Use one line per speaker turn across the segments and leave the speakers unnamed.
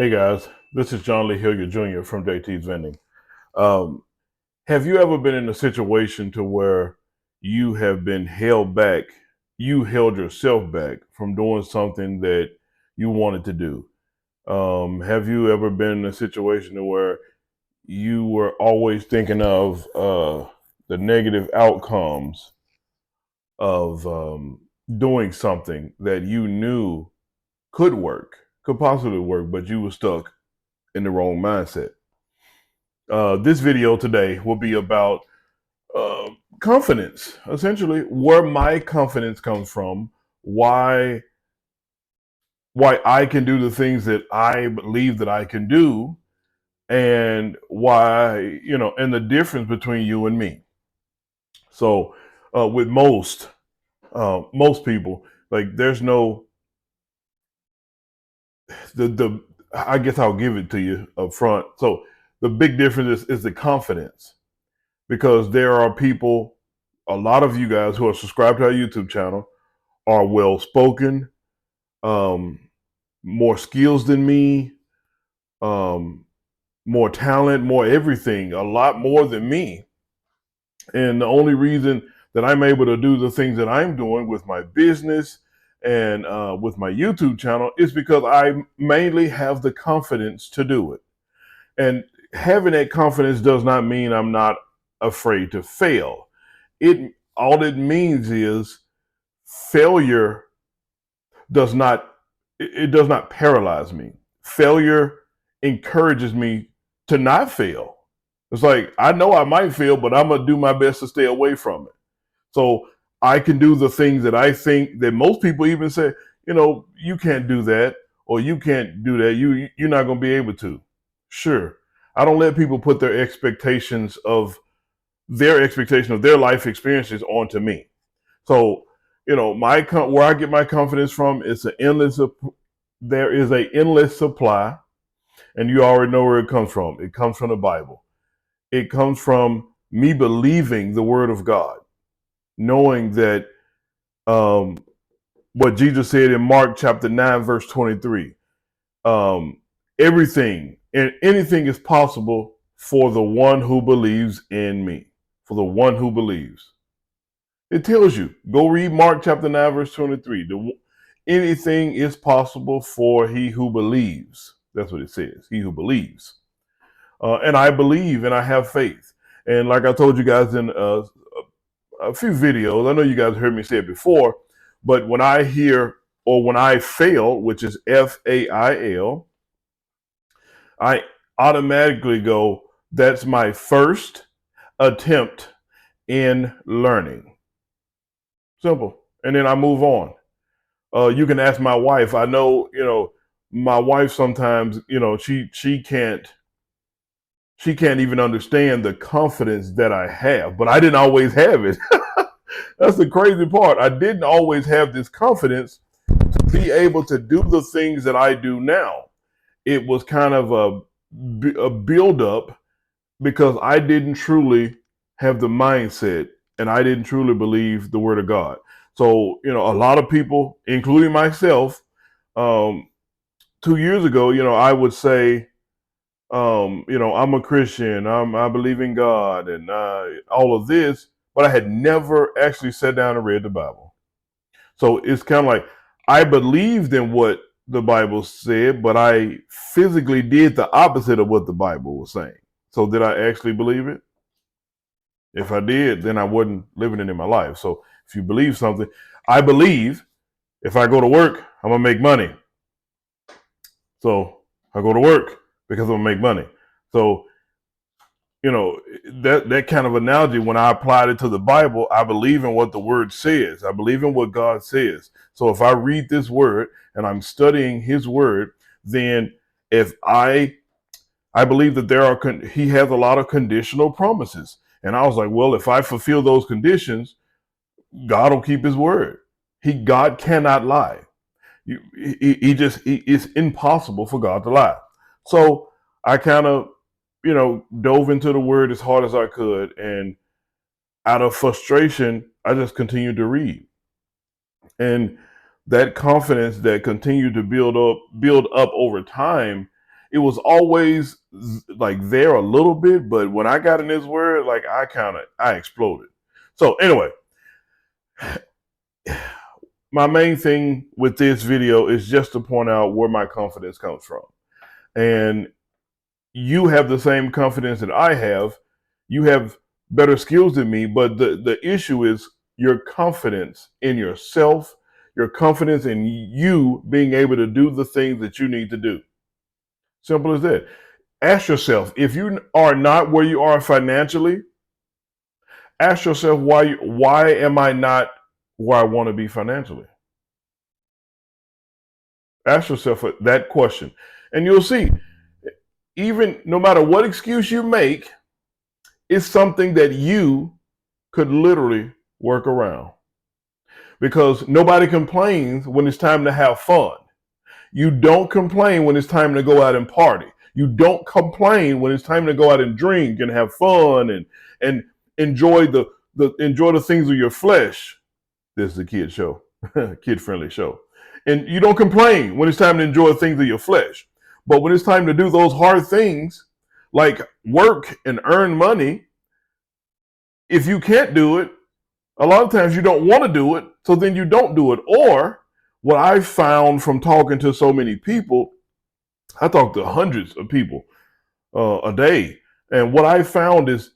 Hey guys, this is John Lee Hilliard Jr. from JT's Vending. Um, have you ever been in a situation to where you have been held back, you held yourself back from doing something that you wanted to do? Have you ever been in a situation to where you were always thinking of the negative outcomes of doing something that you knew could work, could possibly work, but you were stuck in the wrong mindset? This video today will be about uh, confidence, essentially where my confidence comes from, why why I can do the things that I believe that I can do, and why and the difference between you and me. So, with most people, like there's no the I guess I'll give it to you up front. So the big difference is the confidence, because there are people, a lot of you guys who are subscribed to our YouTube channel are well spoken, um, more skills than me, um, more talent, more everything, a lot more than me. And the only reason that I'm able to do the things that I'm doing with my business and with my YouTube channel is because I mainly have the confidence to do it. And having that confidence does not mean I'm not afraid to fail. It all it means is failure does not it does not paralyze me. Failure encourages me to not fail. It's like I know I might fail, but I'm gonna do my best to stay away from it. So I can do the things that I think that most people even say, you can't do that, or you can't do that. You're not gonna be able to. Sure, I don't let people put their expectation of their life experiences onto me. So, where I get my confidence from is there is a endless supply, and you already know where it comes from. It comes from the Bible. It comes from me believing the Word of God, knowing that um, what Jesus said in Mark chapter 9, verse 23, um, everything and anything is possible for the one who believes in me, for the one who believes. It tells you, go read Mark chapter 9, verse 23. Anything is possible for he who believes. That's what it says, he who believes. And I believe and I have faith. And like I told you guys in a few videos, I know you guys heard me say it before, but when I hear or when I fail, which is FAIL, I automatically go, that's my first attempt in learning. Simple. And then I move on. You can ask my wife. I know, my wife sometimes, she can't even understand the confidence that I have, but I didn't always have it. That's the crazy part. I didn't always have this confidence to be able to do the things that I do now. It was kind of a build up because I didn't truly have the mindset and I didn't truly believe the word of God. So, a lot of people, including myself, um, 2 years ago, I would say, I'm a Christian, I believe in God and all of this, but I had never actually sat down and read the Bible. So it's kind of like I believed in what the Bible said, but I physically did the opposite of what the Bible was saying. So did I actually believe it? If I did, then I wasn't living it in my life. So if you believe something, I believe if I go to work, I'm gonna make money. So I go to work because I'm gonna make money. So that kind of analogy, when I applied it to the Bible, I believe in what the word says. I believe in what God says. So if I read this word and I'm studying his word, then if I believe that he has a lot of conditional promises. And I was like, well, if I fulfill those conditions, God will keep his word. God cannot lie. It's impossible for God to lie. So I kind of, dove into the word as hard as I could. And out of frustration, I just continued to read. And that confidence that continued to build up over time it was always like there a little bit, but when I got in this word, like I exploded. So anyway, my main thing with this video is just to point out where my confidence comes from. And you have the same confidence that I have. You have better skills than me, but the issue is your confidence in yourself, your confidence in you being able to do the things that you need to do. Simple as that. Ask yourself, if you are not where you are financially, ask yourself why am I not where I want to be financially? Ask yourself that question. And you'll see, even no matter what excuse you make, it's something that you could literally work around. Because nobody complains when it's time to have fun. You don't complain when it's time to go out and party. You don't complain when it's time to go out and drink and have fun and enjoy the things of your flesh. This is a kid show, kid friendly show. And you don't complain when it's time to enjoy things of your flesh. But when it's time to do those hard things like work and earn money, if you can't do it, a lot of times you don't want to do it, so then you don't do it. Or what I found from talking to so many people, I talk to hundreds of people a day, and what I found is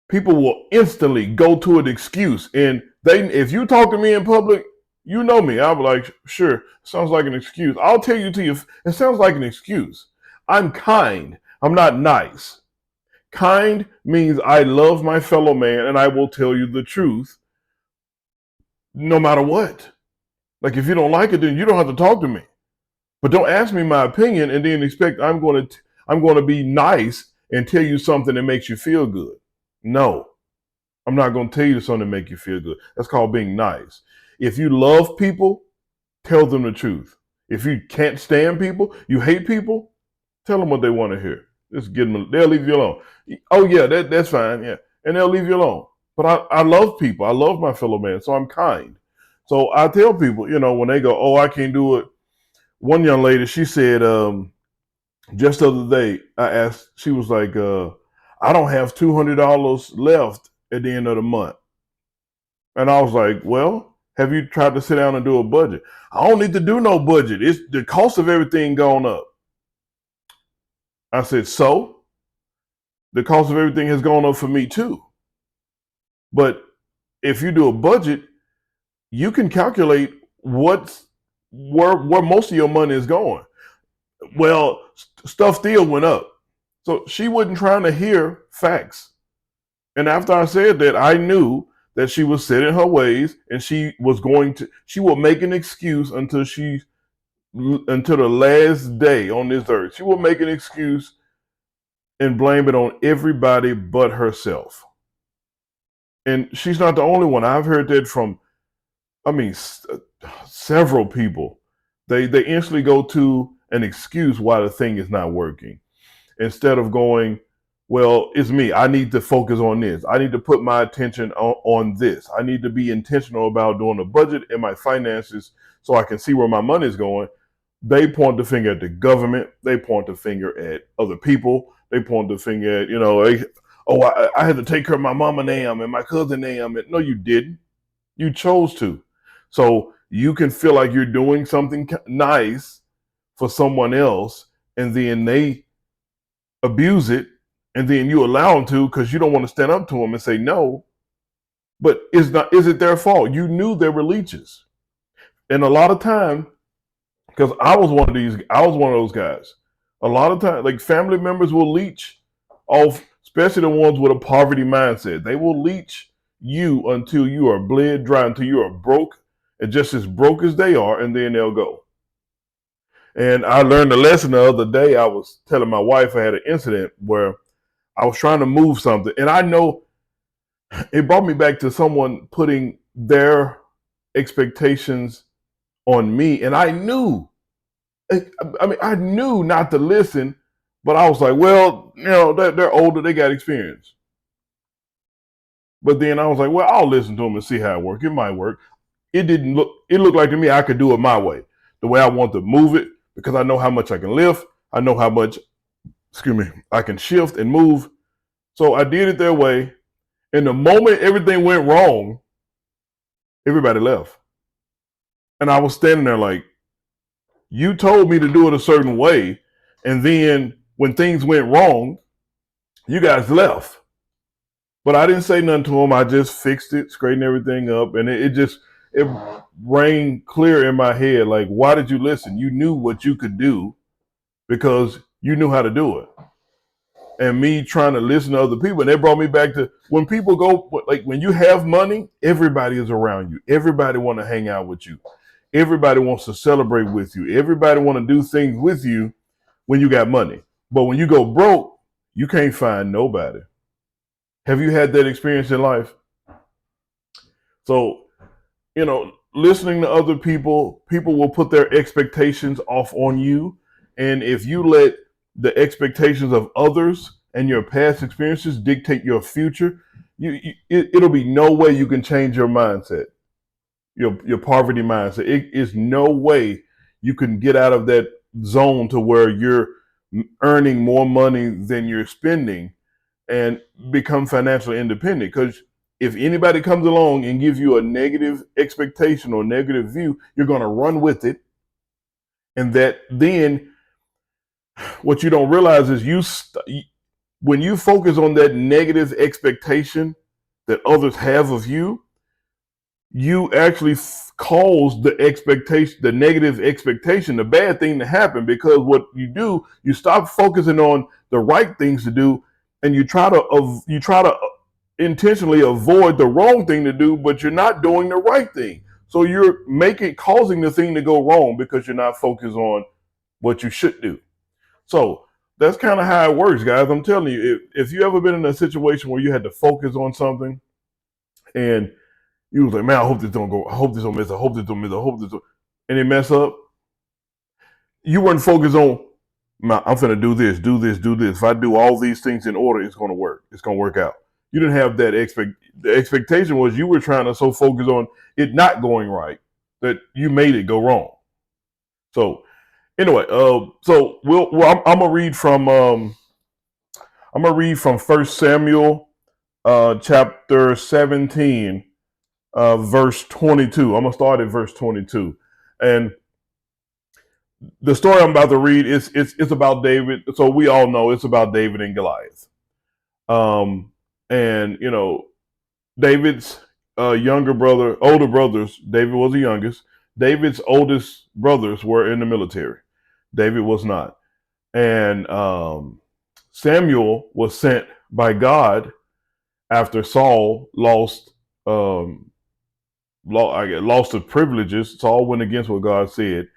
people will instantly go to an excuse. And if you talk to me in public, you know me. I'll be like, sure, sounds like an excuse. I'll tell you it sounds like an excuse. I'm kind. I'm not nice. Kind means I love my fellow man and I will tell you the truth no matter what. Like if you don't like it, then you don't have to talk to me. But don't ask me my opinion and then expect I'm going to be nice and tell you something that makes you feel good. No, I'm not going to tell you something to make you feel good. That's called being nice. If you love people, tell them the truth. If you can't stand people, you hate people, tell them what they want to hear. Just get them. They'll leave you alone. Oh yeah, that's fine. Yeah, and they'll leave you alone. But I love people. I love my fellow man, so I'm kind. So I tell people, when they go, oh, I can't do it. One young lady, she said, just the other day, I asked, she was like, I don't have $200 left at the end of the month. And I was like, well, have you tried to sit down and do a budget? I don't need to do no budget. It's the cost of everything gone up. I said, so the cost of everything has gone up for me too. But if you do a budget, you can calculate where most of your money is going. Well, stuff still went up. So she wasn't trying to hear facts. And after I said that, I knew that she was set in her ways and she would make an excuse until the last day on this earth. She will make an excuse and blame it on everybody but herself. And she's not the only one. I've heard that from, several people. They instantly go to an excuse why the thing is not working instead of going, well, it's me. I need to focus on this. I need to put my attention on this. I need to be intentional about doing a budget and my finances so I can see where my money is going. They point the finger at the government. They point the finger at other people. They point the finger at, I had to take care of my mama Nam and my cousin Nam. No, you didn't. You chose to. So you can feel like you're doing something nice for someone else, and then they abuse it, and then you allow them to because you don't want to stand up to them and say no. But is it their fault? You knew they were leeches. And a lot of time, because I was one of those guys. A lot of time, like family members will leech off, especially the ones with a poverty mindset. They will leech you until you are bled dry, until you are broke, and just as broke as they are, and then they'll go. And I learned a lesson the other day. I was telling my wife I had an incident where I was trying to move something, and I know it brought me back to someone putting their expectations on me, and I knew not to listen, but I was like, well, they're older, they got experience. But then I was like, well, I'll listen to them and see how it works. It might work. It looked like to me I could do it my way, the way I want to move it, because I know how much I can lift. I know how much, excuse me, I can shift and move. So I did it their way. And the moment everything went wrong, everybody left. And I was standing there like, you told me to do it a certain way. And then when things went wrong, you guys left. But I didn't say nothing to them. I just fixed it, straightened everything up. And it rang clear in my head. Like, why did you listen? You knew what you could do because you knew how to do it. And me trying to listen to other people, and they brought me back to when people go, like when you have money, everybody is around you. Everybody want to hang out with you. Everybody wants to celebrate with you. Everybody want to do things with you when you got money. But when you go broke, you can't find nobody. Have you had that experience in life? So, listening to other people, people will put their expectations off on you. And if you let the expectations of others and your past experiences dictate your future, it'll be no way you can change your mindset, your poverty mindset. It is no way you can get out of that zone to where you're earning more money than you're spending and become financially independent. Because if anybody comes along and gives you a negative expectation or negative view, you're going to run with it. And that then what you don't realize is when you focus on that negative expectation that others have of you, you actually cause the expectation, the negative expectation, the bad thing to happen. Because what you do, you stop focusing on the right things to do, and you try to intentionally avoid the wrong thing to do, but you're not doing the right thing. So you're causing the thing to go wrong because you're not focused on what you should do. So that's kind of how it works, guys. I'm telling you, if you ever been in a situation where you had to focus on something and you was like, man, I hope this don't go, I hope this don't miss, I hope this don't miss, I hope this don't, and it mess up, you weren't focused on, man, I'm gonna do this, do this, do this. If I do all these things in order, it's gonna work. It's gonna work out. You didn't have that the expectation was you were trying to so focus on it not going right that you made it go wrong. So anyway, I'm gonna read from First Samuel chapter 17 verse 22. I'm gonna start at verse 22, and the story I'm about to read is it's about David. So we all know it's about David and Goliath. And David's older brothers. David was the youngest. David's oldest brothers were in the military. David was not, and Samuel was sent by God after Saul lost the privileges. Saul went against what God said.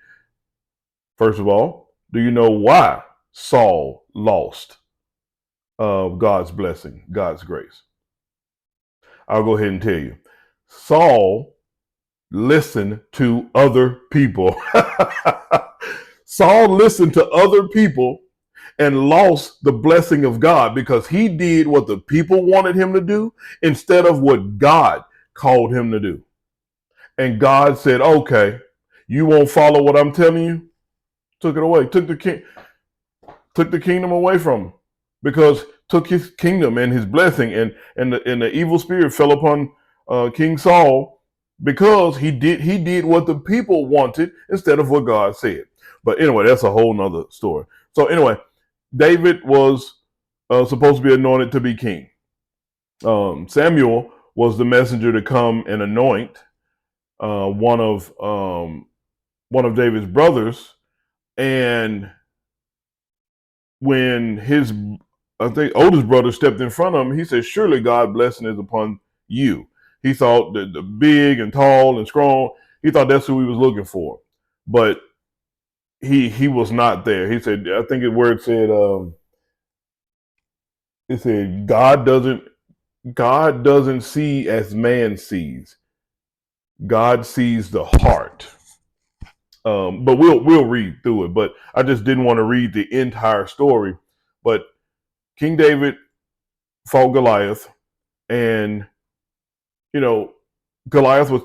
First of all, do you know why Saul lost God's blessing, God's grace? I'll go ahead and tell you. Saul listened to other people. Saul listened to other people and lost the blessing of God because he did what the people wanted him to do instead of what God called him to do. And God said, okay, you won't follow what I'm telling you? Took it away, took the kingdom away from him, because took his kingdom and his blessing, and the evil spirit fell upon King Saul because he did what the people wanted instead of what God said. But anyway, that's a whole nother story. So anyway, David was supposed to be anointed to be king. Samuel was the messenger to come and anoint one of David's brothers. And when his, I think, oldest brother stepped in front of him, he said, surely God's blessing is upon you. He thought that the big and tall and strong, he thought that's who he was looking for. But he was not there. He said, I think where it said God doesn't see as man sees. God sees the heart. But we'll read through it. But I just didn't want to read the entire story. But King David fought Goliath, and Goliath was,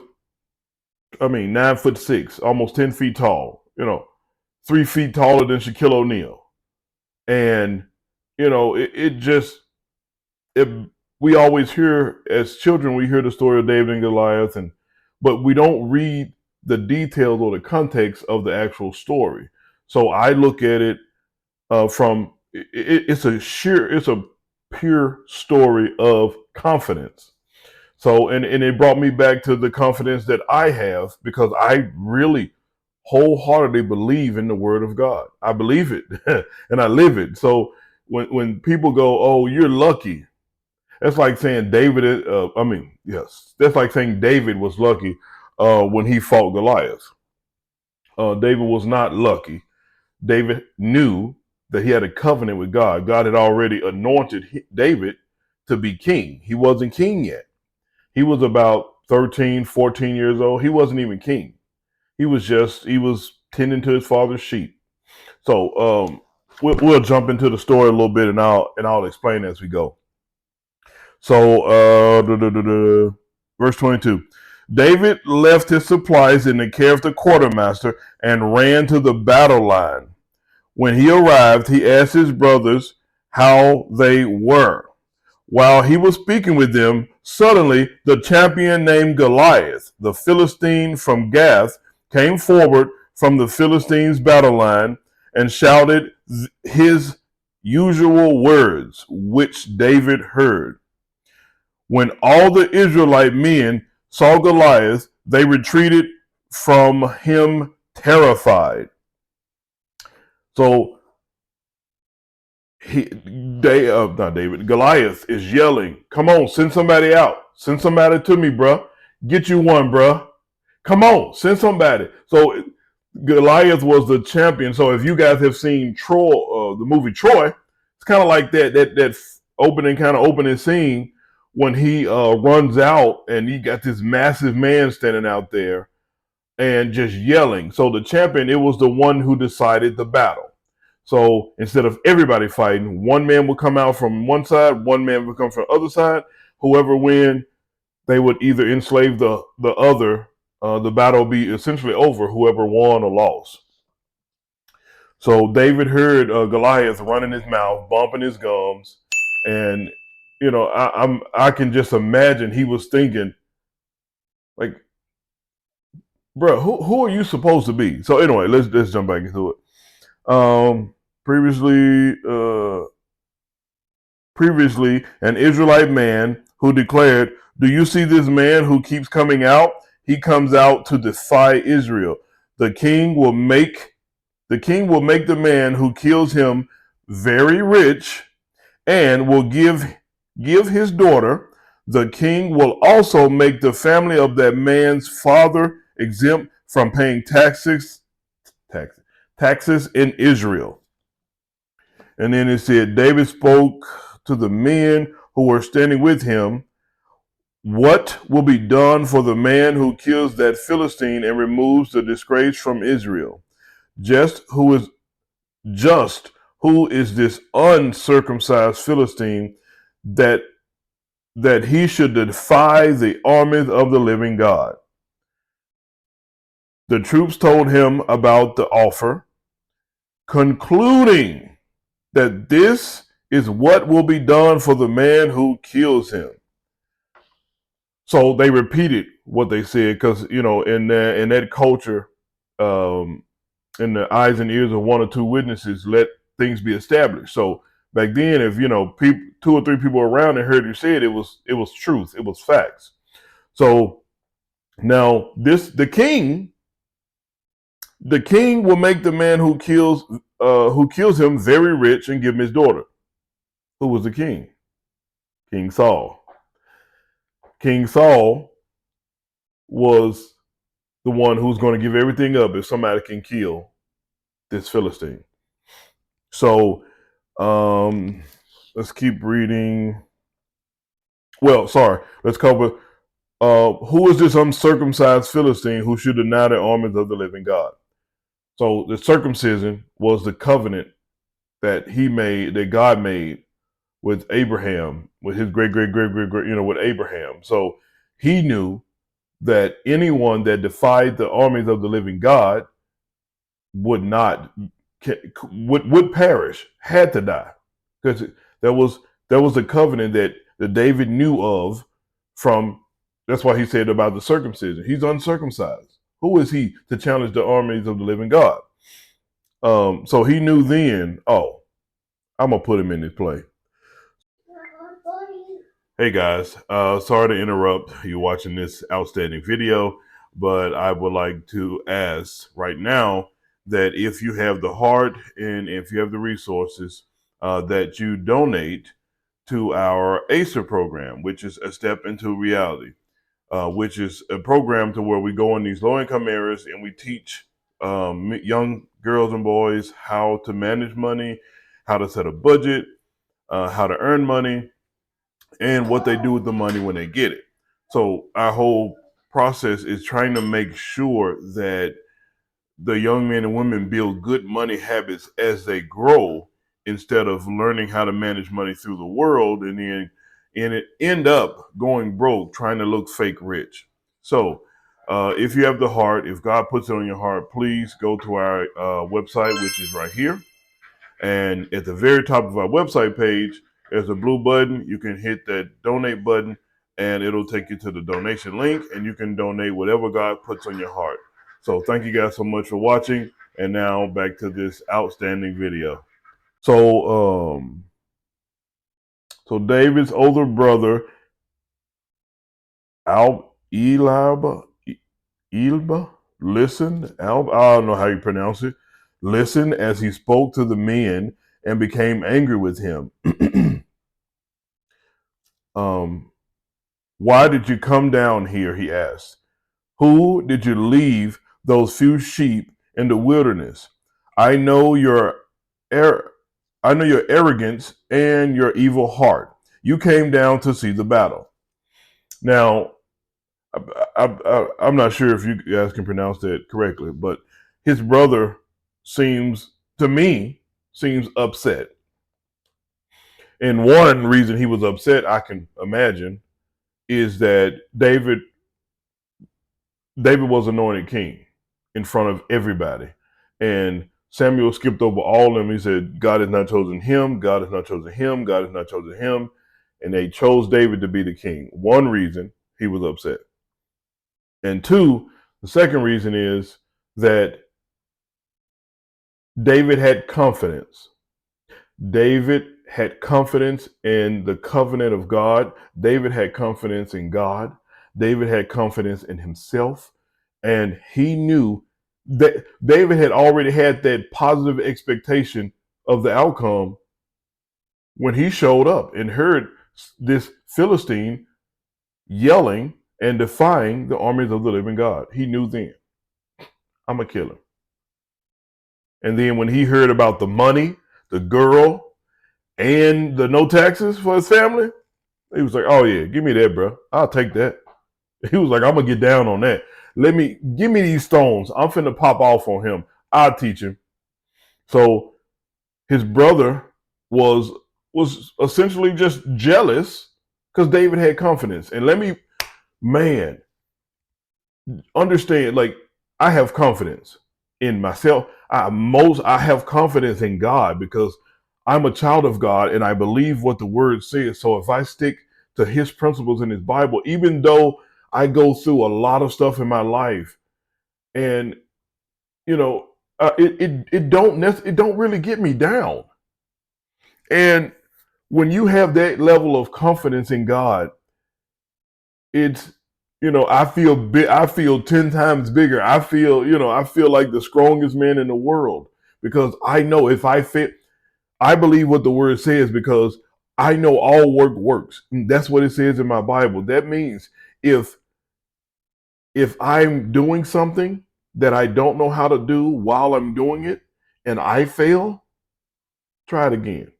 9'6", almost 10 feet tall. 3 feet taller than Shaquille O'Neal. And it just it we always hear as children, we hear the story of David and Goliath, but we don't read the details or the context of the actual story. So I look at it from it's a pure story of confidence. So and it brought me back to the confidence that I have, because I really wholeheartedly believe in the word of God. I believe it and I live it. So when people go, "Oh, you're lucky," that's like saying David. Yes, that's like saying David was lucky when he fought Goliath. David was not lucky. David knew that he had a covenant with God. God had already anointed David to be king. He wasn't king yet. He was about 13, 14 years old. He wasn't even king. He was tending to his father's sheep. So we'll jump into the story a little bit, and I'll explain as we go. So verse 22. David left his supplies in the care of the quartermaster and ran to the battle line. When he arrived, he asked his brothers how they were. While he was speaking with them, suddenly the champion named Goliath, the Philistine from Gath, came forward from the Philistines' battle line and shouted his usual words, which David heard. When all the Israelite men saw Goliath, they retreated from him terrified. So not David, Goliath is yelling, "Come on, send somebody out. Send somebody to me, bruh. Get you one, bruh. Come on, send somebody." So Goliath was the champion. So if you guys have seen Troy, the movie Troy, it's kind of like that opening scene when he runs out and he got this massive man standing out there and just yelling. So the champion, it was the one who decided the battle. So instead of everybody fighting, one man would come out from one side, one man would come from the other side. Whoever win, they would either enslave the other. The battle would be essentially over, whoever won or lost. So David heard Goliath running his mouth, bumping his gums, and I can just imagine he was thinking, like, bro, who are you supposed to be? So anyway, let's jump back into it. Um, previously, uh, previously, an Israelite man who declared, "Do you see this man who keeps coming out? He comes out to defy Israel. The king will make the man who kills him very rich and will give his daughter. The king will also make the family of that man's father exempt from paying tax, taxes in Israel." And then it said, David spoke to the men who were standing with him. "What will be done for the man who kills that Philistine and removes the disgrace from Israel? Just who is just who is this uncircumcised Philistine that he should defy the armies of the living God?" The troops told him about the offer, concluding that this is what will be done for the man who kills him. So they repeated what they said, because in that culture, um, in the eyes and ears of one or two witnesses, let things be established. So back then, if two or three people around and heard you say it, it was truth, it was facts. So now the king will make the man who kills him very rich and give him his daughter. Who was the king? King Saul. King Saul was the one who's going to give everything up if somebody can kill this Philistine. So let's keep reading. Well, sorry. Let's cover who is this uncircumcised Philistine who should deny the armies of the living God? So the circumcision was the covenant that God made with Abraham, with his great, with Abraham. So he knew that anyone that defied the armies of the living God would not would perish, had to die, because there was the covenant that David knew of from. That's why he said about the circumcision. He's uncircumcised. Who is he to challenge the armies of the living God? So he knew then. Oh, I'm gonna put him in his play. Hey guys, sorry to interrupt you watching this outstanding video, but I would like to ask right now that if you have the heart and if you have the resources, that you donate to our ACER program, which is a step into reality, which is a program to where we go in these low-income areas and we teach young girls and boys how to manage money, how to set a budget, how to earn money, and what they do with the money when they get it. So our whole process is trying to make sure that the young men and women build good money habits as they grow, instead of learning how to manage money through the world and it end up going broke trying to look fake rich. So if you have the heart, if God puts it on your heart, please go to our website, which is right here. And at the very top of our website page, there's a blue button. You can hit that donate button and it'll take you to the donation link, and you can donate whatever God puts on your heart. So thank you guys so much for watching. And now back to this outstanding video. So David's older brother, Ilba, listened. I don't know how you pronounce it. Listened as he spoke to the men and became angry with him. Why did you come down here? He asked. Who did you leave those few sheep in the wilderness? I know your I know your arrogance and your evil heart. You came down to see the battle. Now, I'm not sure if you guys can pronounce that correctly, but his brother to me, seems upset. And one reason he was upset, I can imagine, is that David was anointed king in front of everybody. And Samuel skipped over all of them. He said, God has not chosen him. God has not chosen him. God has not chosen him. And they chose David to be the king. One reason he was upset. And two, the second reason is that David had confidence. David had confidence in the covenant of God. David had confidence in God. David had confidence in himself. And he knew that David had already had that positive expectation of the outcome when he showed up and heard this Philistine yelling and defying the armies of the living God. He knew then, I'm a killer. And then when he heard about the money, the girl, and the no taxes for his family, he was like, oh yeah, give me that, bro. I'll take that. He was like, I'm gonna get down on that. Give me these stones. I'm finna pop off on him. I'll teach him. So his brother was essentially just jealous because David had confidence. And man, understand, like, I have confidence in myself. I have confidence in God because I'm a child of God and I believe what the word says. So if I stick to his principles in his Bible, even though I go through a lot of stuff in my life, and it don't really get me down. And when you have that level of confidence in God, it's I feel 10 times bigger. I feel like the strongest man in the world because I know if I fit, I believe what the word says because I know all work works. And that's what it says in my Bible. That means if I'm doing something that I don't know how to do while I'm doing it and I fail, try it again.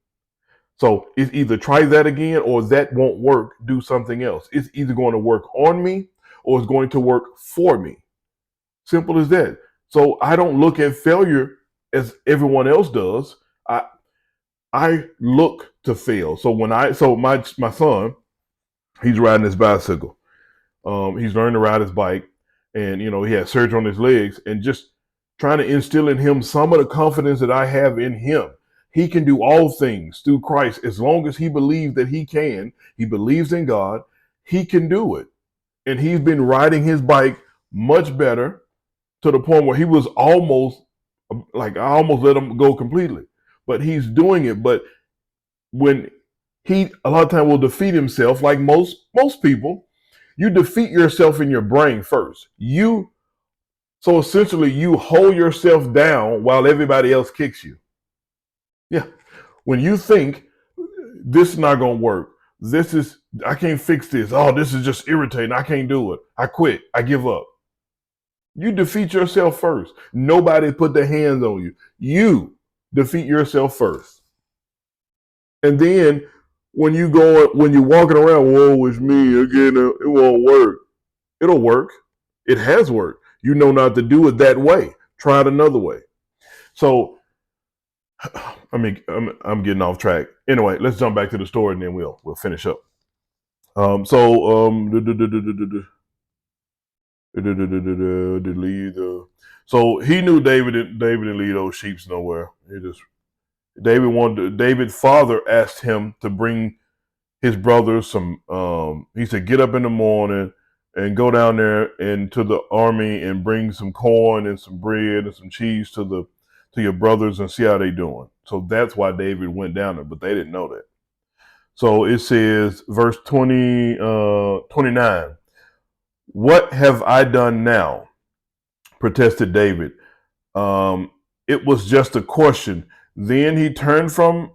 So it's either try that again or that won't work, do something else. It's either going to work on me or it's going to work for me. Simple as that. So I don't look at failure as everyone else does. I look to fail. So my son, he's riding his bicycle. He's learning to ride his bike, and he had surgery on his legs, and just trying to instill in him some of the confidence that I have in him. He can do all things through Christ as long as he believes that he can. He believes in God. He can do it. And he's been riding his bike much better to the point where he was almost like, I almost let him go completely. But he's doing it. But when he a lot of time will defeat himself, like most people, you defeat yourself in your brain first. So essentially you hold yourself down while everybody else kicks you. Yeah. When you think this is not gonna work, I can't fix this. Oh, this is just irritating. I can't do it. I quit. I give up. You defeat yourself first. Nobody put their hands on you. You defeat yourself first. And then when you're walking around, whoa, it's me again, it won't work. It'll work. It has worked. You know not to do it that way. Try it another way. So, I mean, I'm getting off track. Anyway, let's jump back to the story and then we'll finish up. So he knew David didn't lead those sheep nowhere. David's father asked him to bring his brothers some. He said, "Get up in the morning and go down there and to the army and bring some corn and some bread and some cheese to your brothers and see how they doing." So that's why David went down there, but they didn't know that. So it says, verse 29. "What have I done now?" protested David. It was just a question. Then he turned from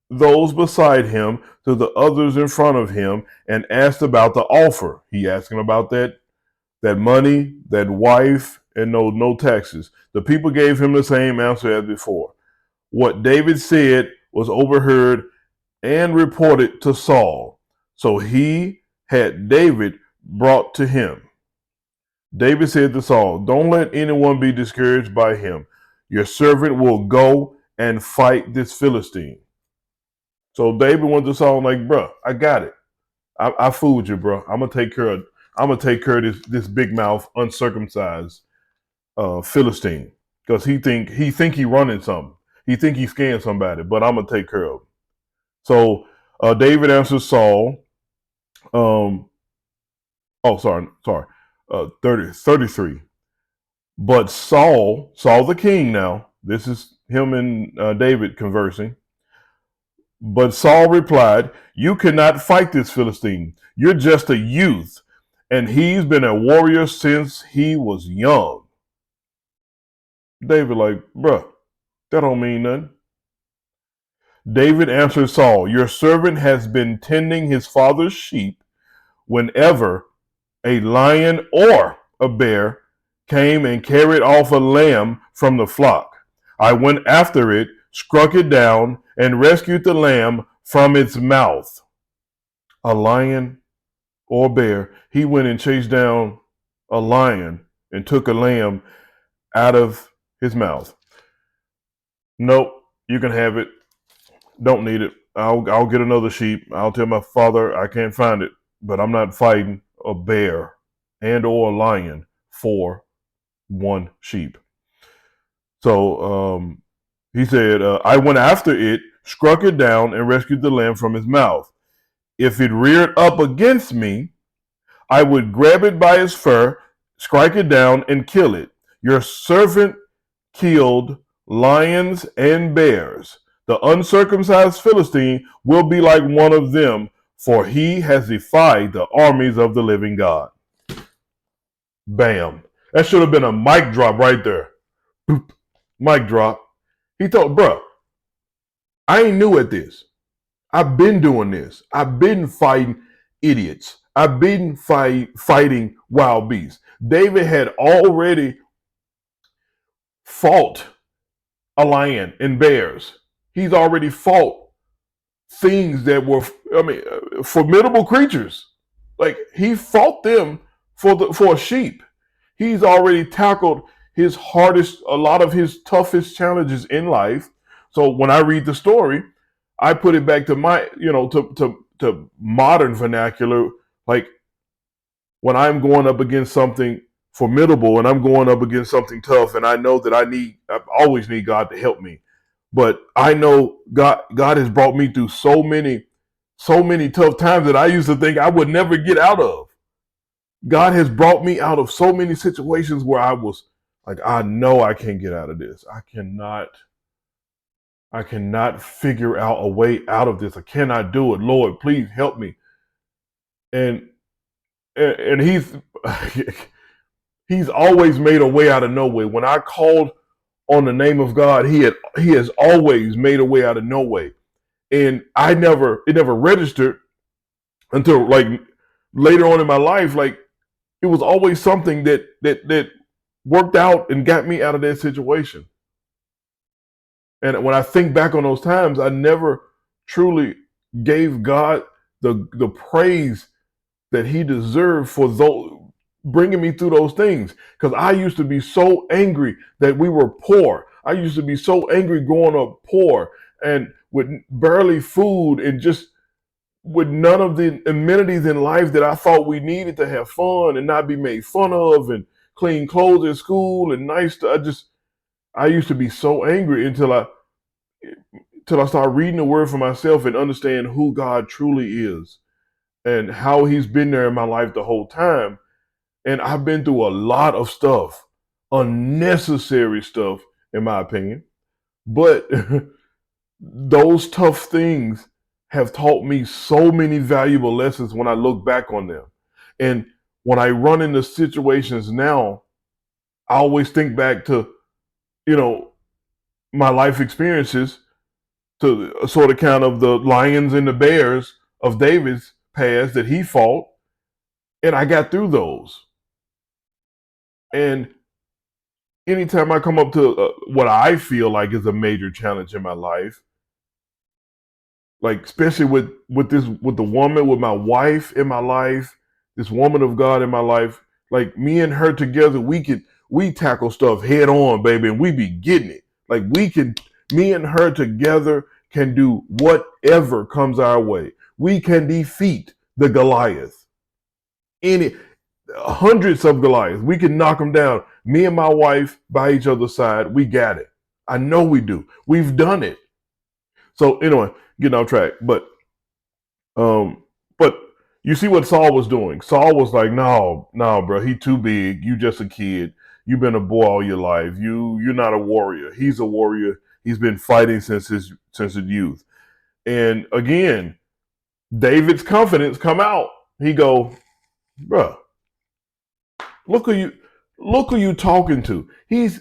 those beside him to the others in front of him and asked about the offer. He asked him about that money, that wife, and no taxes. The people gave him the same answer as before. What David said was overheard and reported to Saul. So he had David brought to him. David said to Saul, "Don't let anyone be discouraged by him. Your servant will go and fight this Philistine." So David went to Saul like, "Bro, I got it. I fooled you, bro. I'm gonna take care of this big mouth, uncircumcised Philistine, because he think he running something. He think he's scaring somebody, but I'm gonna take care of him." So David answers Saul. Oh, sorry. 33. But Saul the king now, this is him and David conversing. But Saul replied, "You cannot fight this Philistine. You're just a youth, and he's been a warrior since he was young." David like, "Bruh, that don't mean nothing." David answered Saul, "Your servant has been tending his father's sheep. Whenever a lion or a bear came and carried off a lamb from the flock, I went after it, struck it down, and rescued the lamb from its mouth." A lion or bear. He went and chased down a lion and took a lamb out of his mouth. "Nope, you can have it. Don't need it. I'll get another sheep. I'll tell my father I can't find it, but I'm not fighting a bear and or a lion for one sheep." So he said, "I went after it, struck it down, and rescued the lamb from his mouth. If it reared up against me, I would grab it by its fur, strike it down, and kill it. Your servant killed lions and bears. The uncircumcised Philistine will be like one of them, for he has defied the armies of the living God." Bam. That should have been a mic drop right there. Boop. Mic drop. He thought, "Bruh, I ain't new at this. I've been doing this. I've been fighting idiots. I've been fighting wild beasts." David had already fought a lion and bears. He's already fought things that were, formidable creatures. Like, he fought them for a sheep. He's already tackled a lot of his toughest challenges in life. So when I read the story, I put it back to my, to modern vernacular. Like, when I'm going up against something formidable and I'm going up against something tough, and I know that I always need God to help me. But I know God has brought me through so many tough times that I used to think I would never get out of. God has brought me out of so many situations where I was like, I know I can't get out of this. I cannot figure out a way out of this. I cannot do it. Lord, please help me. And he's he's always made a way out of no way. When I called on the name of God, he has always made a way out of no way. And it never registered until like later on in my life. Like it was always something that worked out and got me out of that situation. And when I think back on those times, I never truly gave God the praise that He deserved for those bringing me through those things. Because I used to be so angry that we were poor. I used to be so angry growing up poor and with barely food and just with none of the amenities in life that I thought we needed to have fun and not be made fun of and clean clothes at school and nice stuff. I used to be so angry until I started reading the word for myself and understand who God truly is and how He's been there in my life the whole time. And I've been through a lot of stuff, unnecessary stuff, in my opinion. But those tough things have taught me so many valuable lessons when I look back on them. And when I run into situations now, I always think back to, you know, my life experiences to sort of kind of the lions and the bears of David's past that he fought. And I got through those. And anytime I come up to what I feel like is a major challenge in my life, like especially with the woman, with my wife in my life, this woman of God in my life, like me and her together, we tackle stuff head on, baby, and we be getting it. Like me and her together can do whatever comes our way. We can defeat the Goliath. Any hundreds of Goliaths. We can knock them down. Me and my wife by each other's side, we got it. I know we do. We've done it. So anyway, getting off track. Um, but you see what Saul was doing. Saul was like, no, bro, he too big. You just a kid. You've been a boy all your life. You're not a warrior. He's a warrior. He's been fighting since his youth. And again, David's confidence come out. He go, bro, look who you talking to. He's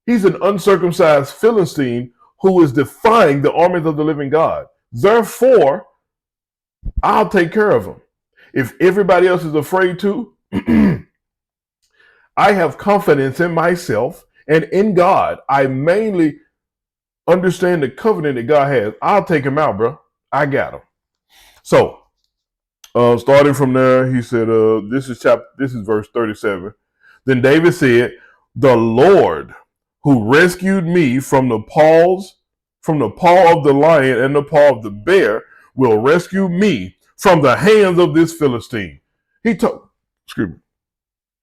an uncircumcised Philistine who is defying the armies of the living God. Therefore, I'll take care of him. If everybody else is afraid to, I have confidence in myself and in God. I mainly understand the covenant that God has. I'll take him out, bro. I got him. So, starting from there, he said, this is verse 37. Then David said, the Lord who rescued me from the paw of the lion and the paw of the bear will rescue me from the hands of this Philistine. He told, excuse me,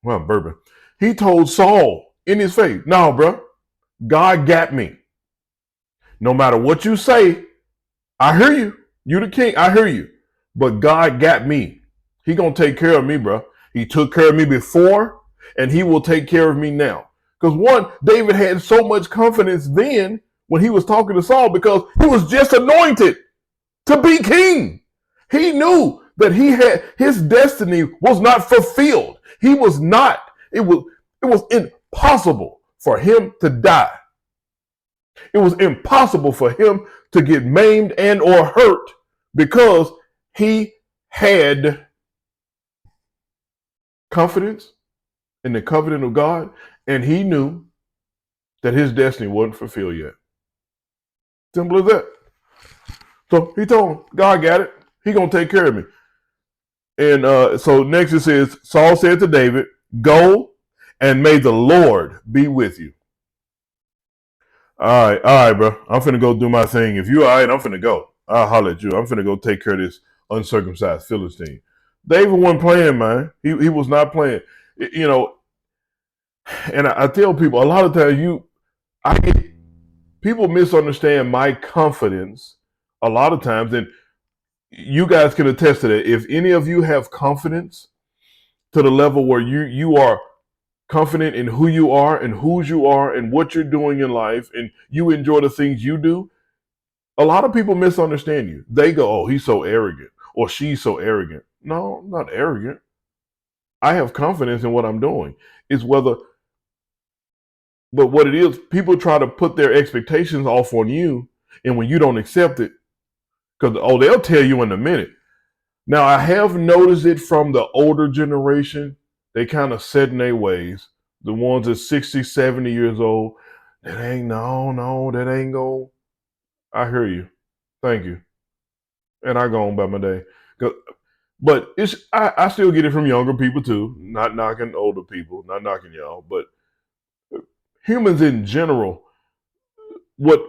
well, I'm burping. He told Saul in his face, no, bro, God got me. No matter what you say, I hear you. You the king, I hear you. But God got me. He gonna take care of me, bro. He took care of me before, and he will take care of me now. Because one, David had so much confidence then when he was talking to Saul because he was just anointed to be king. He knew that his destiny was not fulfilled. He was not. It was impossible for him to die. It was impossible for him to get maimed and or hurt because he had confidence in the covenant of God, and he knew that his destiny wasn't fulfilled yet. Simple as that. So he told him, God got it. He gonna take care of me. And so next it says, Saul said to David, go and may the Lord be with you. All right, bro. I'm finna go do my thing. If you all right, I'm finna go. I'll holler at you. I'm finna go take care of this uncircumcised Philistine. David wasn't playing, man. He was not playing. You know, And I tell people a lot of times I get people misunderstand my confidence a lot of times, and you guys can attest to that. If any of you have confidence to the level where you are confident in who you are and whose you are and what you're doing in life, and you enjoy the things you do, a lot of people misunderstand you. They go, "Oh, he's so arrogant," or "She's so arrogant." No, I'm not arrogant. I have confidence in what I'm doing. It's whether, but what it is, people try to put their expectations off on you, and when you don't accept it, because they'll tell you in a minute. Now, I have noticed it from the older generation. They kind of set in their ways. The ones that's 60, 70 years old, that ain't, no, that ain't go. I hear you. Thank you. And I go on by my day. But I still get it from younger people too. Not knocking older people, not knocking y'all, but humans in general, what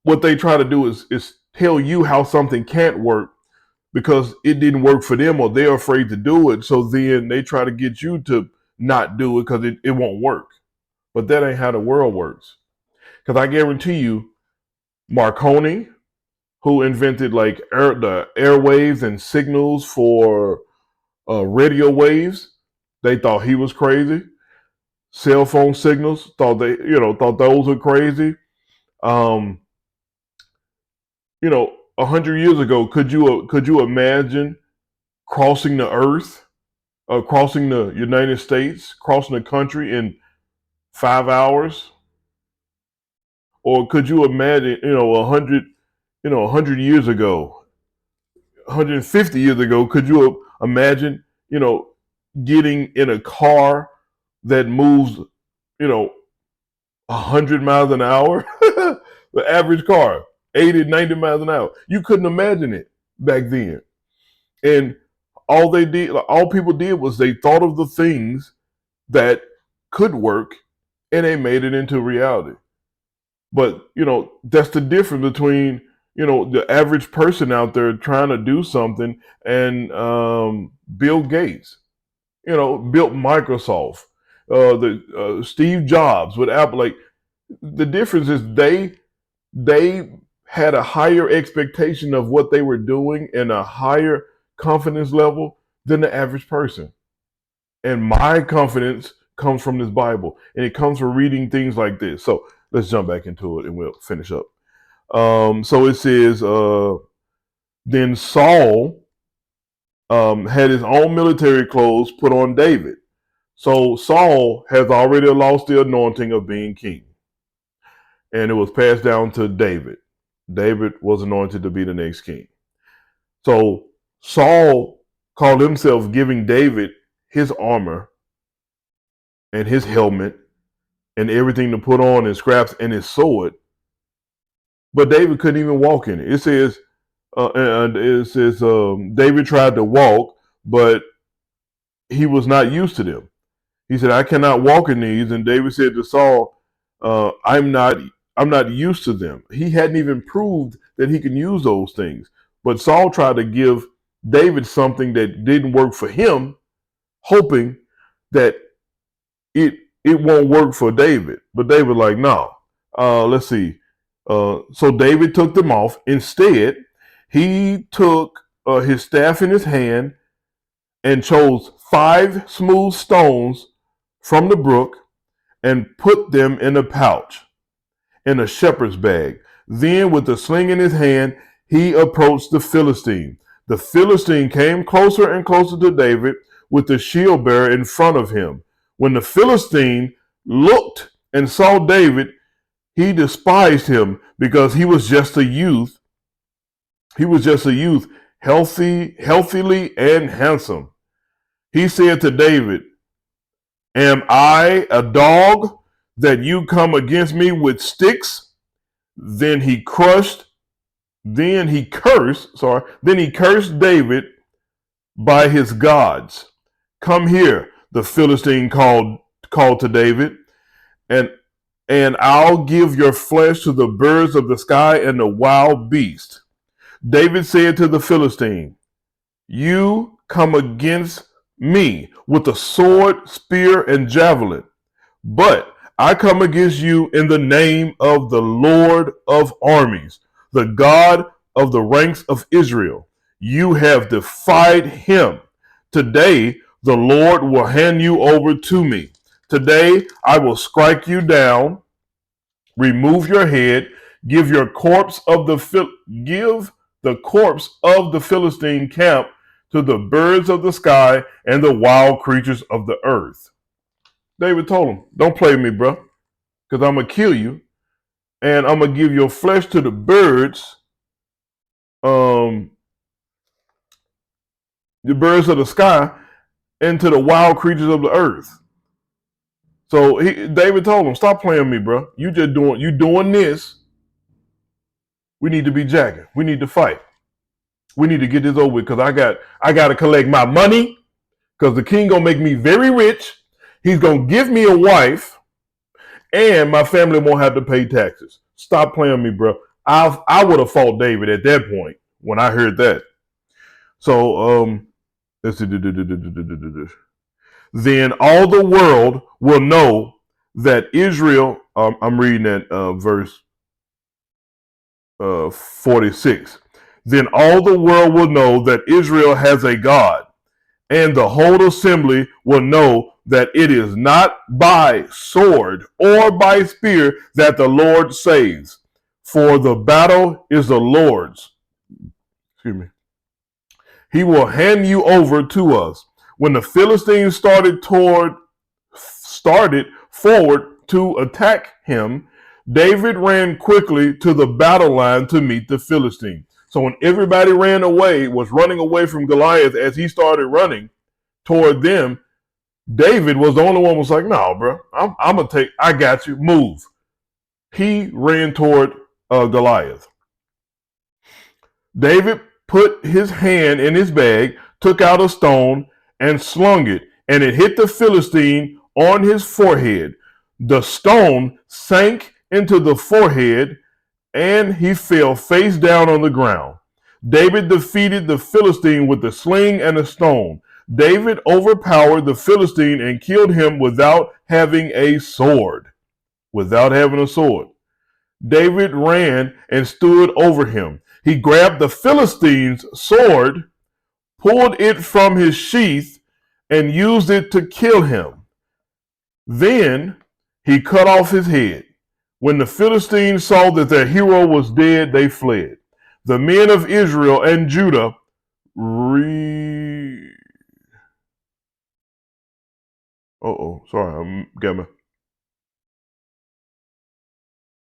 what they try to do is tell you how something can't work because it didn't work for them or they're afraid to do it. So then they try to get you to not do it because it won't work. But that ain't how the world works. Because I guarantee you, Marconi, who invented like the airwaves and signals for radio waves, they thought he was crazy. Cell phone signals thought those were crazy. Um, 100 years ago, could you imagine crossing the earth, crossing the United States, crossing the country in 5 hours? Or could you imagine, 100 years ago, 150 years ago, could you imagine, getting in a car that moves, 100 miles an hour? The average car, 80, 90 miles an hour. You couldn't imagine it back then. And all people did was they thought of the things that could work and they made it into reality. But, that's the difference between, the average person out there trying to do something and Bill Gates, built Microsoft, the Steve Jobs with Apple. Like, the difference is they had a higher expectation of what they were doing and a higher confidence level than the average person. And my confidence comes from this Bible, and it comes from reading things like this. So let's jump back into it, and we'll finish up. So it says, then Saul had his own military clothes put on David. So Saul has already lost the anointing of being king, and it was passed down to David. David was anointed to be the next king. So Saul called himself giving David his armor and his helmet and everything to put on and scraps and his sword. But David couldn't even walk in it. It says, David tried to walk, but he was not used to them. He said, "I cannot walk in these." And David said to Saul, I'm not used to them. He hadn't even proved that he can use those things. But Saul tried to give David something that didn't work for him, hoping that it won't work for David. But David like, no. Let's see. So David took them off. Instead, he took his staff in his hand and chose 5 smooth stones from the brook and put them in a pouch, in a shepherd's bag. Then, with the sling in his hand, he approached the Philistine. The Philistine came closer and closer to David with the shield bearer in front of him. When the Philistine looked and saw David, he despised him because he was just a youth. He was just a youth, healthily and handsome. He said to David, "Am I a dog that you come against me with sticks?" Then he cursed David by his gods. "Come here," the Philistine called to David, and I'll give your flesh to the birds of the sky and the wild beasts. David said to the Philistine, "You come against me with a sword, spear, and javelin, But I come against you in the name of the Lord of armies, the God of the ranks of Israel. You have defied him. Today, the Lord will hand you over to me. Today, I will strike you down, remove your head, give your corpse of the give the corpse of the Philistine camp to the birds of the sky and the wild creatures of the earth. David told him, "Don't play me, bro, because I'm gonna kill you, and I'm gonna give your flesh to the birds, um, the birds of the sky, and to the wild creatures of the earth." So David told him, "Stop playing me, bro. You doing this. We need to be jacking. We need to fight. We need to get this over with because I got to collect my money because the king gonna make me very rich. He's gonna give me a wife, and my family won't have to pay taxes. Stop playing me, bro." I would have fought David at that point when I heard that. So let's see. Then all the world will know that Israel. I'm reading at verse 46. Then all the world will know that Israel has a God, and the whole assembly will know that it is not by sword or by spear that the Lord saves, for the battle is the Lord's. Excuse me. He will hand you over to us. When the Philistines started forward to attack him, David ran quickly to the battle line to meet the Philistine. So when everybody was running away from Goliath as he started running toward them, David was the only one who was like, "No, bro, I'm gonna I got you. Move." He ran toward Goliath. David put his hand in his bag, took out a stone, and slung it, and it hit the Philistine on his forehead. The stone sank into the forehead, and he fell face down on the ground. David defeated the Philistine with a sling and a stone. David overpowered the Philistine and killed him without having a sword. Without having a sword. David ran and stood over him. He grabbed the Philistine's sword, pulled it from his sheath, and used it to kill him. Then he cut off his head. When the Philistines saw that their hero was dead, they fled. The men of Israel and Judah sorry, I'm got my.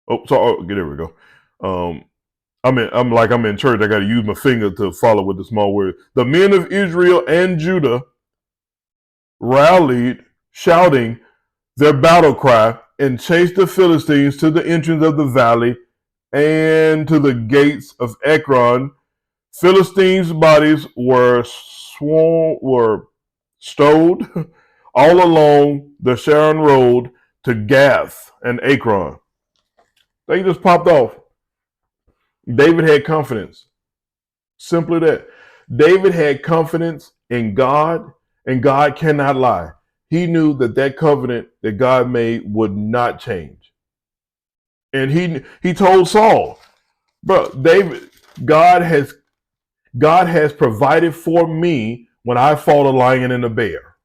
Oh, sorry. Oh, there we go. I'm in church. I got to use my finger to follow with the small word. The men of Israel and Judah rallied, shouting their battle cry, and chased the Philistines to the entrance of the valley and to the gates of Ekron. Philistines' bodies were stowed all along the Sharon road to Gath and Ekron. They just popped off. David had confidence. Simply that. David had confidence in God, and God cannot lie. He knew that that covenant that God made would not change. And he told Saul, "Bro, David, God has provided for me when I fought a lion and a bear.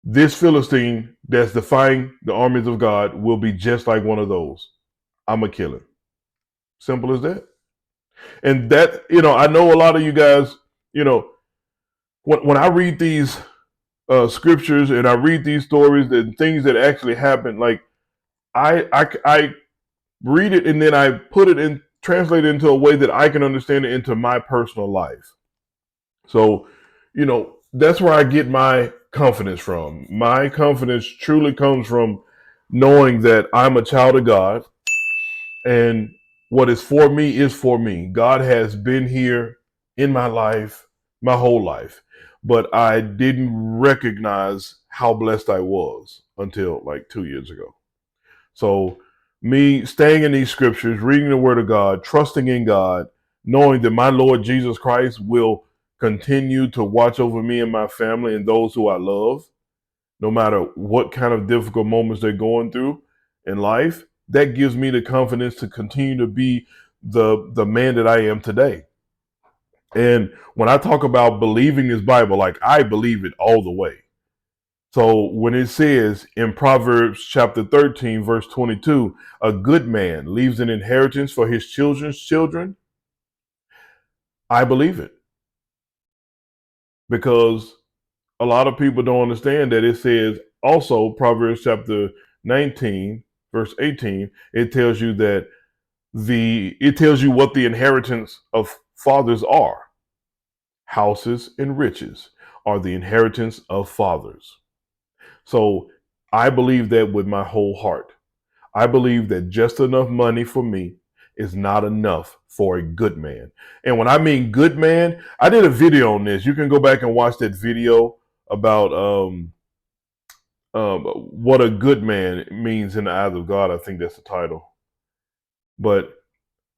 This Philistine that's defying the armies of God will be just like one of those. I'm going to kill him." Simple as that. And that, I know a lot of you guys, when I read these scriptures and I read these stories and things that actually happened, like I read it and then I put it in, translate it into a way that I can understand it into my personal life. So, that's where I get my confidence from. My confidence truly comes from knowing that I'm a child of God, and what is for me is for me. God has been here in my life, my whole life, but I didn't recognize how blessed I was until like 2 years ago. So, me staying in these scriptures, reading the word of God, trusting in God, knowing that my Lord Jesus Christ will continue to watch over me and my family and those who I love, no matter what kind of difficult moments they're going through in life. That gives me the confidence to continue to be the man that I am today. And when I talk about believing this Bible, like I believe it all the way. So when it says in Proverbs chapter 13, verse 22, a good man leaves an inheritance for his children's children, I believe it, because a lot of people don't understand that it says also Proverbs chapter 19, verse 18, it tells you that it tells you what the inheritance of fathers are. Houses and riches are the inheritance of fathers. So I believe that with my whole heart. I believe that just enough money for me is not enough for a good man. And when I mean good man, I did a video on this. You can go back and watch that video about what a good man means in the eyes of God. I think that's the title. But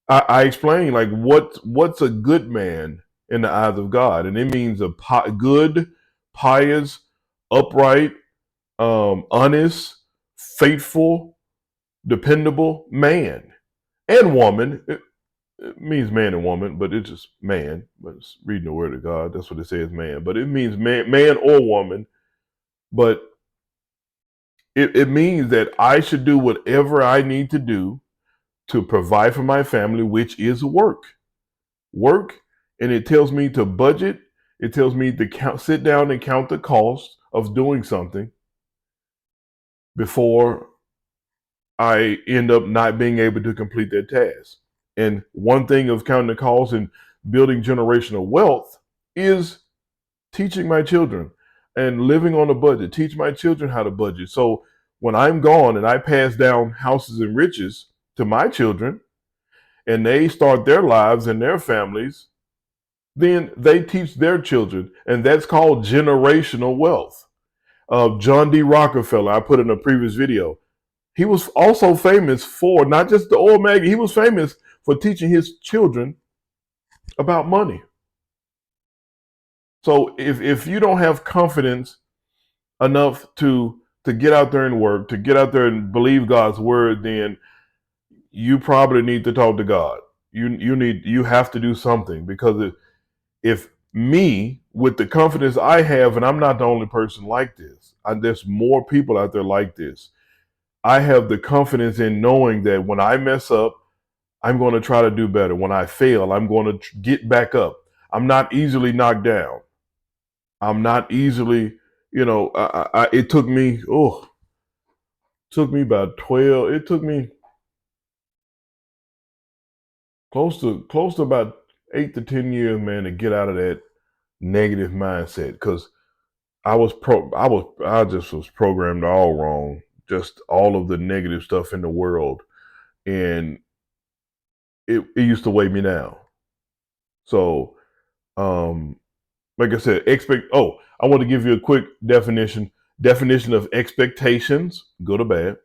I explain like what's a good man in the eyes of God, and it means a good, pious, upright, honest, faithful, dependable man and woman. It means man and woman, but it's just man. But it's reading the word of God. That's what it says, man. But it means man or woman. But it means that I should do whatever I need to do to provide for my family, which is work. And it tells me to budget. It tells me to sit down and count the cost of doing something before I end up not being able to complete that task. And one thing of counting the cost and building generational wealth is teaching my children and living on a budget. Teach my children how to budget. So when I'm gone and I pass down houses and riches to my children and they start their lives and their families, then they teach their children. And that's called generational wealth. John D. Rockefeller, I put in a previous video, he was also famous for not just the oil magnet, he was famous for teaching his children about money. So if you don't have confidence enough to get out there and work, to get out there and believe God's word, then you probably need to talk to God. You have to do something, because if me, with the confidence I have, and I'm not the only person like this, there's more people out there like this. I have the confidence in knowing that when I mess up, I'm going to try to do better. When I fail, I'm going to get back up. I'm not easily knocked down. I'm not easily, it took me, about 12, it took me close to about 8 to 10 years, man, to get out of that negative mindset. Cause I just was programmed all wrong. Just all of the negative stuff in the world. And it used to weigh me down. So, like I said, I want to give you a quick definition. Definition of expectations, good or bad,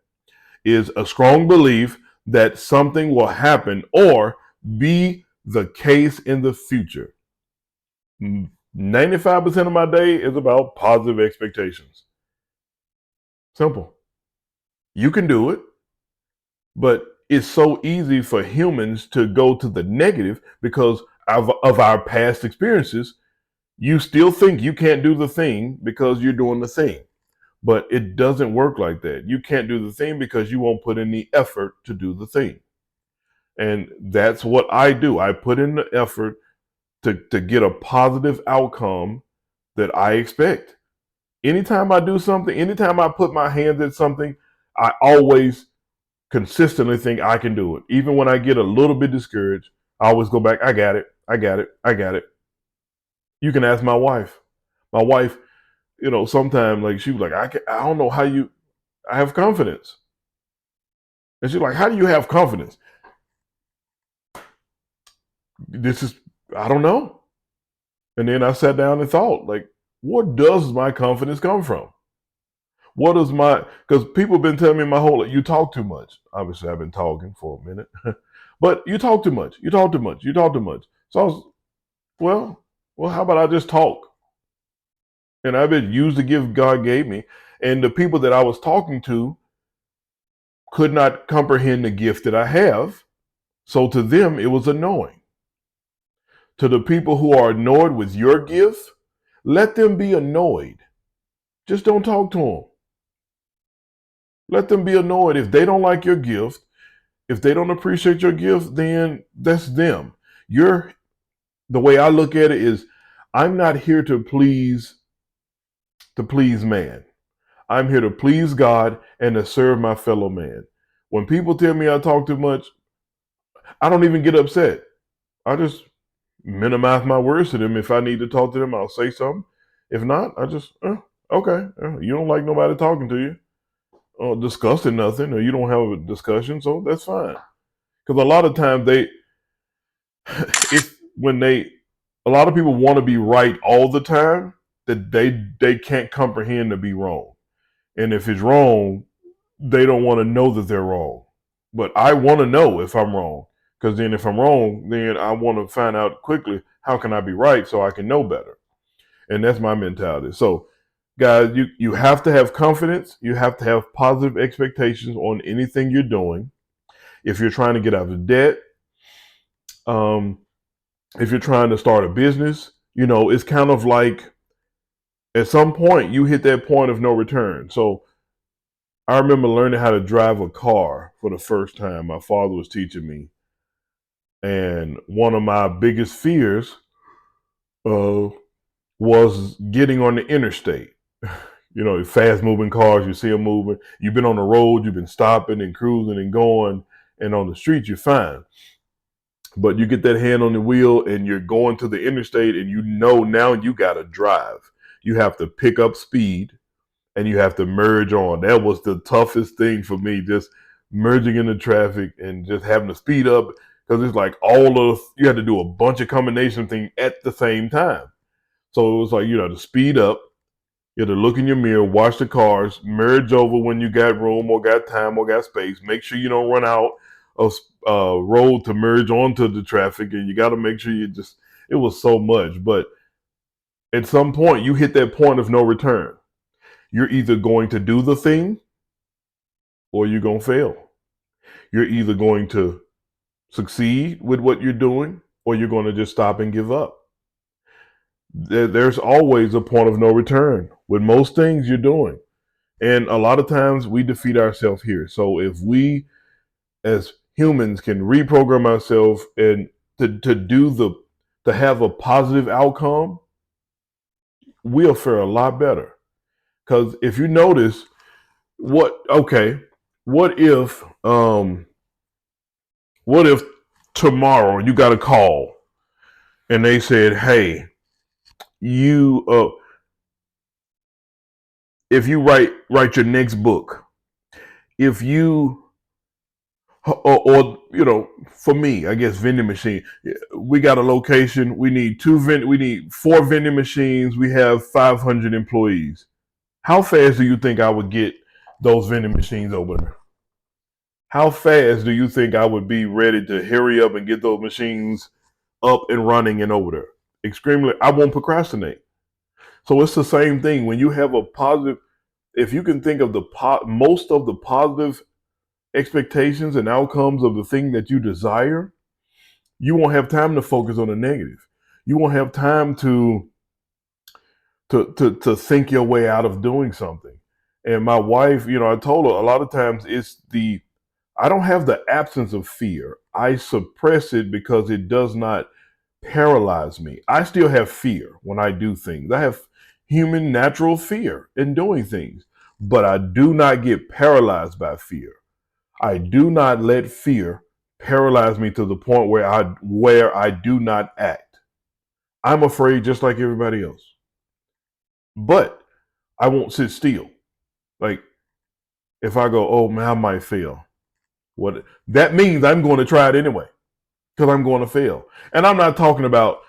is a strong belief that something will happen or be the case in the future. 95% of my day is about positive expectations. Simple. You can do it, but it's so easy for humans to go to the negative because of our past experiences. You still think you can't do the thing because you're doing the thing. But it doesn't work like that. You can't do the thing because you won't put in the effort to do the thing. And that's what I do. I put in the effort to get a positive outcome that I expect. Anytime I do something, anytime I put my hands at something, I always consistently think I can do it. Even when I get a little bit discouraged, I always go back. I got it. I got it. I got it. You can ask my wife. My wife, sometimes like she was like, I don't know how I have confidence. And she's like, how do you have confidence? I don't know. And then I sat down and thought, like, what does my confidence come from? Because people have been telling me my whole life, you talk too much. Obviously, I've been talking for a minute, but you talk too much. You talk too much. You talk too much. So I was, well, how about I just talk? And I've been used the gift God gave me. And the people that I was talking to could not comprehend the gift that I have. So to them, it was annoying. To the people who are annoyed with your gift, let them be annoyed. Just don't talk to them. Let them be annoyed. If they don't like your gift, if they don't appreciate your gift, then that's them. You're the way I look at it is I'm not here to please man. I'm here to please God and to serve my fellow man. When people tell me I talk too much, I don't even get upset. I just minimize my words to them. If I need to talk to them, I'll say something. If not, I just, okay. You don't like nobody talking to you or discussing nothing, or you don't have a discussion, so that's fine. Because a lot of times it's when a lot of people want to be right all the time that they can't comprehend to be wrong. And if it's wrong, they don't want to know that they're wrong. But I want to know if I'm wrong. Because then if I'm wrong, then I want to find out quickly how can I be right so I can know better. And that's my mentality. So guys, you have to have confidence. You have to have positive expectations on anything you're doing. If you're trying to get out of debt, um, if you're trying to start a business, it's kind of like at some point you hit that point of no return. So I remember learning how to drive a car for the first time. My father was teaching me. And one of my biggest fears uh, was getting on the interstate. Fast moving cars, you see them moving. You've been on the road, you've been stopping and cruising and going, and on the street, you're fine. But you get that hand on the wheel and you're going to the interstate, and now you got to drive. You have to pick up speed and you have to merge on. That was the toughest thing for me, just merging into traffic and just having to speed up, because it's like you had to do a bunch of combination things at the same time. So it was like, to speed up, you had to look in your mirror, watch the cars, merge over when you got room or got time or got space. Make sure you don't run out of road to merge onto the traffic, and you got to make sure it was so much. But at some point, you hit that point of no return. You're either going to do the thing or you're going to fail. You're either going to succeed with what you're doing or you're going to just stop and give up. There's always a point of no return with most things you're doing. And a lot of times we defeat ourselves here. So if we as humans can reprogram ourselves and to have a positive outcome, we'll fare a lot better. Because if you notice, what if what if tomorrow you got a call and they said, hey, you if you write your next book, if you or for me, I guess vending machine, we got a location, we need we need 4 vending machines, we have 500 employees. How fast do you think I would get those vending machines over there? How fast do you think I would be ready to hurry up and get those machines up and running and over there? Extremely, I won't procrastinate. So it's the same thing when you have a positive. If you can think of most of the positive expectations and outcomes of the thing that you desire, you won't have time to focus on the negative. You won't have time to think your way out of doing something. And my wife, I told her a lot of times I don't have the absence of fear. I suppress it because it does not paralyze me. I still have fear when I do things. I have human natural fear in doing things, but I do not get paralyzed by fear. I do not let fear paralyze me to the point where I do not act. I'm afraid just like everybody else. But I won't sit still. Like if I go, oh man, I might fail. What that means I'm going to try it anyway, because I'm going to fail. And I'm not talking about,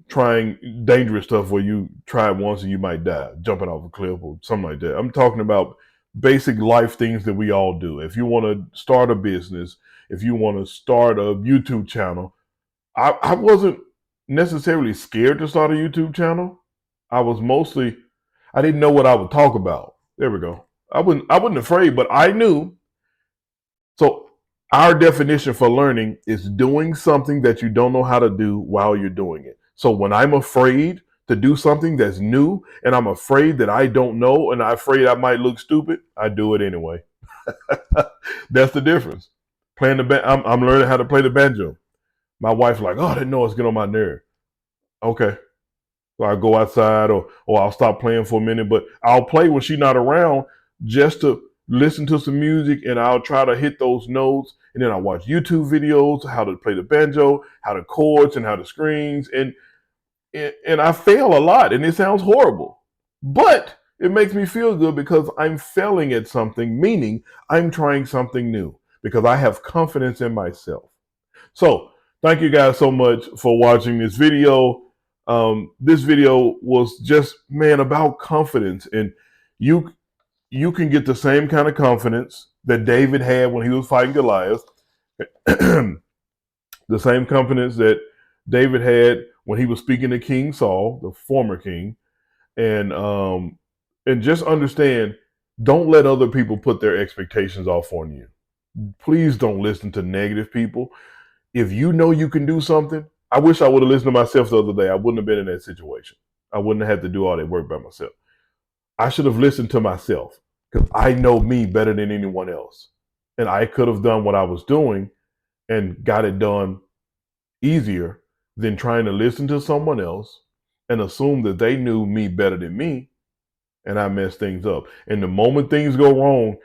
trying dangerous stuff where you try it once and you might die, jumping off a cliff or something like that. I'm talking about basic life things that we all do. If you want to start a business, if you want to start a YouTube channel, I wasn't necessarily scared to start a YouTube channel. I didn't know what I would talk about. There we go. I wasn't afraid, but I knew. So our definition for learning is doing something that you don't know how to do while you're doing it. So when I'm afraid to do something that's new and I'm afraid that I don't know and I'm afraid I might look stupid, I do it anyway. That's the difference. Playing I'm learning how to play the banjo. My wife's like, "Oh, that noise get on my nerve." Okay, so I go outside or I'll stop playing for a minute, but I'll play when she's not around just to listen to some music and I'll try to hit those notes. And then I watch YouTube videos, how to play the banjo, how the chords and how the strings. And I fail a lot and it sounds horrible. But it makes me feel good because I'm failing at something, meaning I'm trying something new because I have confidence in myself. So thank you guys so much for watching this video. This video was just, man, about confidence, and you you can get the same kind of confidence that David had when he was fighting Goliath, the same confidence that David had when he was speaking to King Saul, the former king, and just understand, don't let other people put their expectations off on you. Please don't listen to negative people. If you know you can do something, I wish I would have listened to myself the other day. I wouldn't have been in that situation. I wouldn't have had to do all that work by myself. I should have listened to myself because I know me better than anyone else. And I could have done what I was doing and got it done easier than trying to listen to someone else and assume that they knew me better than me, and I mess things up. And the moment things go wrong,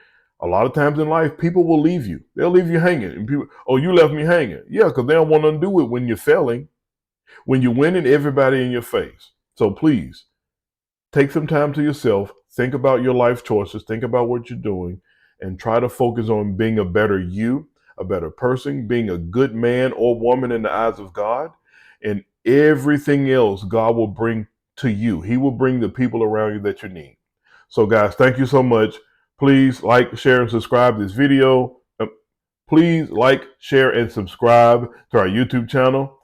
a lot of times in life, people will leave you. They'll leave you hanging. And people, "Oh, you left me hanging." Yeah, because they don't want to do it when you're failing. When you're winning, everybody in your face. So please, take some time to yourself. Think about your life choices. Think about what you're doing and try to focus on being a better you, a better person, being a good man or woman in the eyes of God. And everything else God will bring to you. He will bring the people around you that you need. So, guys, thank you so much. Please like, share, and subscribe to this video. Please like, share, and subscribe to our YouTube channel.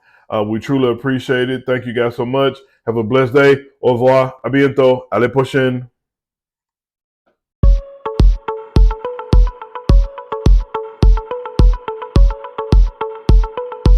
We truly appreciate it. Thank you guys so much. Have a blessed day. Au revoir. A bientôt. À la prochaine.